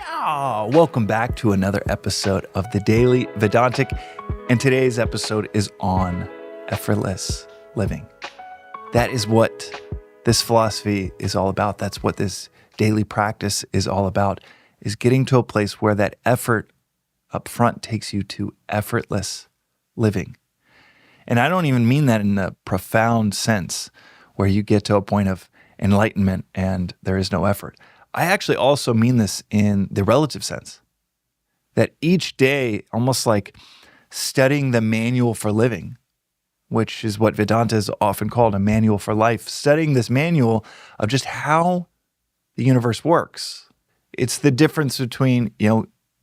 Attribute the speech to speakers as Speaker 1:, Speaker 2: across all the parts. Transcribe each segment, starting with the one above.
Speaker 1: Welcome back to another episode of the Daily Vedantic, and today's episode is on effortless living. That is what this philosophy is all about. That's what this daily practice is all about, is getting to a place where that effort up front takes you to effortless living. And I don't even mean that in a profound sense where you get to a point of enlightenment and there is no effort. I actually also mean this in the relative sense, that each day, almost like studying the manual for living, which is what Vedanta is often called, a manual for life, studying this manual of just how the universe works. It's the difference between,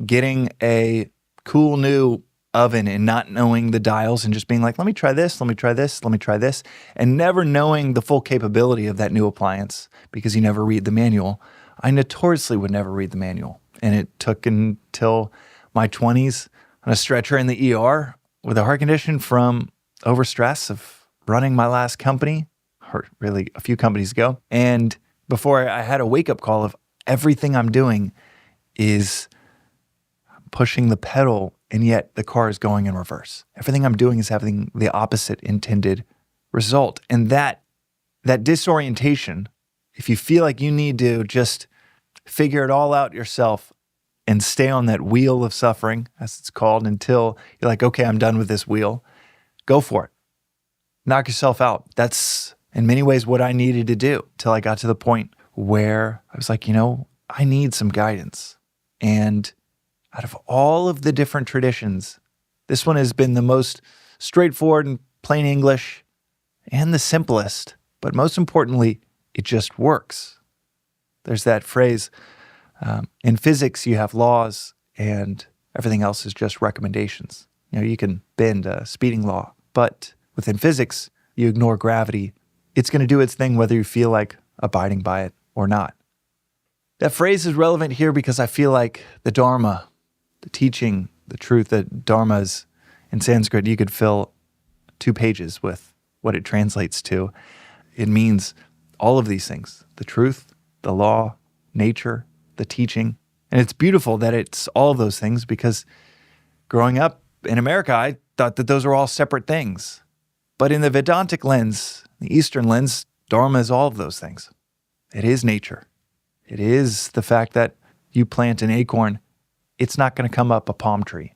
Speaker 1: getting a cool new oven and not knowing the dials and just being like, let me try this, let me try this, let me try this, and never knowing the full capability of that new appliance because you never read the manual. I notoriously would never read the manual. And it took until my 20s on a stretcher in the ER with a heart condition from overstress of running my last company, or really a few companies ago. And before I had a wake-up call of everything I'm doing is pushing the pedal, and yet the car is going in reverse. Everything I'm doing is having the opposite intended result. And that disorientation, if you feel like you need to just figure it all out yourself and stay on that wheel of suffering, as it's called, until you're like, okay, I'm done with this wheel, go for it. Knock yourself out. That's in many ways what I needed to do till I got to the point where I was like, I need some guidance. And out of all of the different traditions, this one has been the most straightforward and plain English and the simplest, but most importantly, it just works. There's that phrase, in physics, you have laws and everything else is just recommendations. You can bend a speeding law, but within physics, you ignore gravity. It's going to do its thing whether you feel like abiding by it or not. That phrase is relevant here because I feel like the dharma, the teaching, the truth that dharma is in Sanskrit, you could fill 2 pages with what it translates to. It means all of these things, the truth, the law, nature, the teaching. And it's beautiful that it's all of those things because growing up in America, I thought that those are all separate things. But in the Vedantic lens, the Eastern lens, dharma is all of those things. It is nature. It is the fact that you plant an acorn, it's not going to come up a palm tree.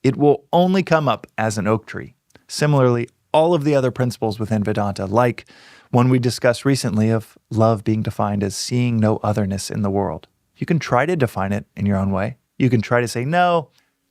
Speaker 1: It will only come up as an oak tree. Similarly, all of the other principles within Vedanta, like one we discussed recently of love being defined as seeing no otherness in the world. You can try to define it in your own way. You can try to say, no,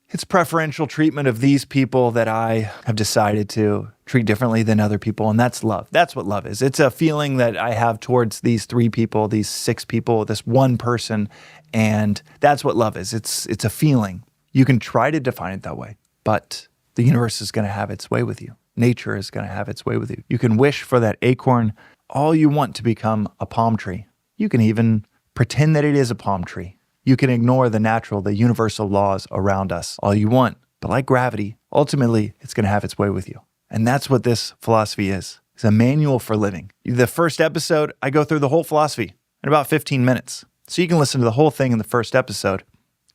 Speaker 1: it's preferential treatment of these people that I have decided to treat differently than other people, and that's love. That's what love is. It's a feeling that I have towards these 3 people, these 6 people, this one person, and that's what love is. It's a feeling. You can try to define it that way, but the universe is going to have its way with you. Nature is going to have its way with you. You can wish for that acorn all you want to become a palm tree. You can even pretend that it is a palm tree. You can ignore the natural, the universal laws around us all you want. But like gravity, ultimately, it's going to have its way with you. And that's what this philosophy is. It's a manual for living. The first episode, I go through the whole philosophy in about 15 minutes. So you can listen to the whole thing in the first episode.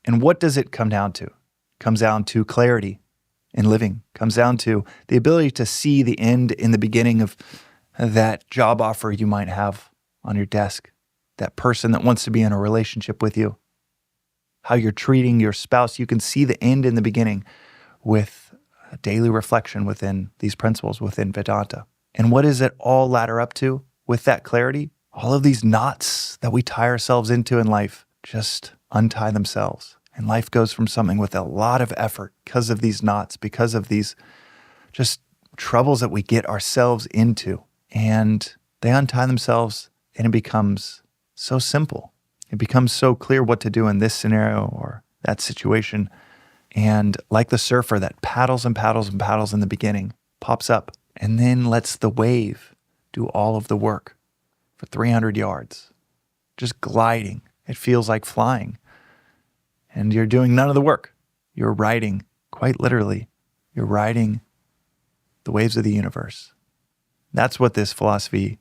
Speaker 1: And what does it come down to? It comes down to clarity in living. It comes down to the ability to see the end in the beginning of that job offer you might have on your desk, that person that wants to be in a relationship with you, how you're treating your spouse. You can see the end in the beginning with a daily reflection within these principles within Vedanta. And what does it all ladder up to with that clarity? All of these knots that we tie ourselves into in life just untie themselves. And life goes from something with a lot of effort because of these knots, because of these just troubles that we get ourselves into. And they untie themselves and it becomes so simple. It becomes so clear what to do in this scenario or that situation. And like the surfer that paddles and paddles and paddles in the beginning, pops up and then lets the wave do all of the work for 300 yards, just gliding. It feels like flying. And you're doing none of the work. You're riding, quite literally, you're riding the waves of the universe. That's what this philosophy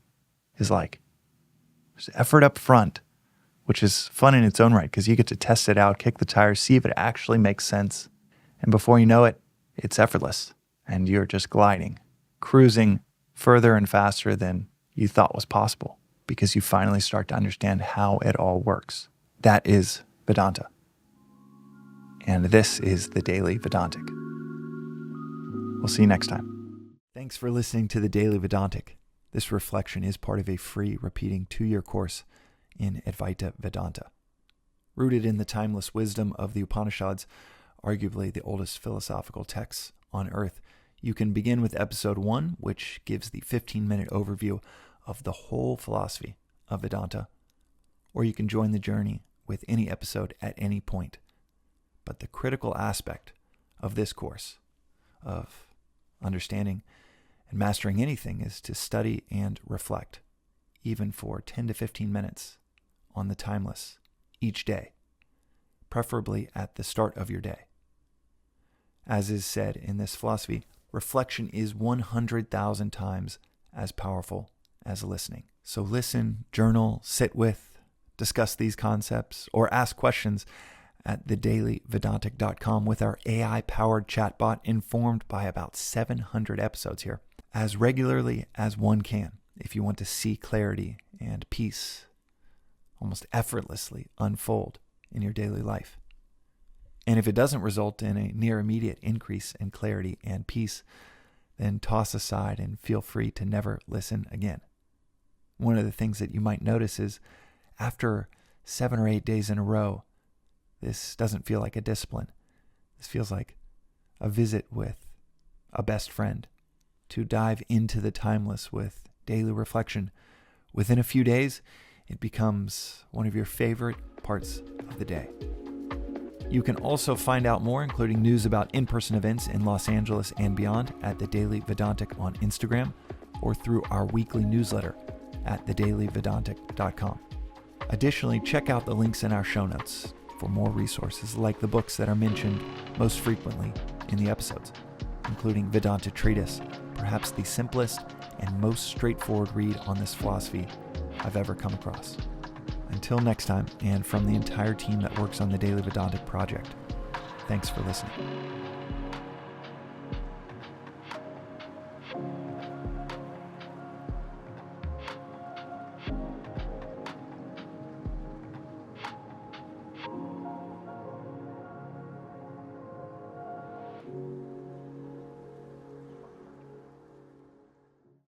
Speaker 1: is like. There's effort up front which is fun in its own right because you get to test it out, kick the tires, see if it actually makes sense. And before you know it, it's effortless and you're just gliding, cruising further and faster than you thought was possible because you finally start to understand how it all works. That is Vedanta. And this is the Daily Vedantic. We'll see you next time. Thanks for listening to the Daily Vedantic. This reflection is part of a free repeating 2-year course in Advaita Vedanta. Rooted in the timeless wisdom of the Upanishads, arguably the oldest philosophical texts on earth, you can begin with episode 1, which gives the 15-minute overview of the whole philosophy of Vedanta, or you can join the journey with any episode at any point. But the critical aspect of this course, of understanding and mastering anything, is to study and reflect, even for 10 to 15 minutes on the timeless each day, preferably at the start of your day. As is said in this philosophy, reflection is 100,000 times as powerful as listening. So listen, journal, sit with, discuss these concepts, or ask questions at thedailyvedantic.com with our AI-powered chatbot informed by about 700 episodes here, as regularly as one can if you want to see clarity and peace almost effortlessly unfold in your daily life. And if it doesn't result in a near immediate increase in clarity and peace, then toss aside and feel free to never listen again. One of the things that you might notice is after 7 or 8 days in a row, this doesn't feel like a discipline. This feels like a visit with a best friend to dive into the timeless with daily reflection. Within a few days, it becomes one of your favorite parts of the day. You can also find out more, including news about in-person events in Los Angeles and beyond, at the Daily Vedantic on Instagram or through our weekly newsletter at thedailyvedantic.com. Additionally, check out the links in our show notes for more resources like the books that are mentioned most frequently in the episodes, including Vedanta Treatise, perhaps the simplest and most straightforward read on this philosophy I've ever come across. Until next time, and from the entire team that works on the Daily Vedantic project, thanks for listening.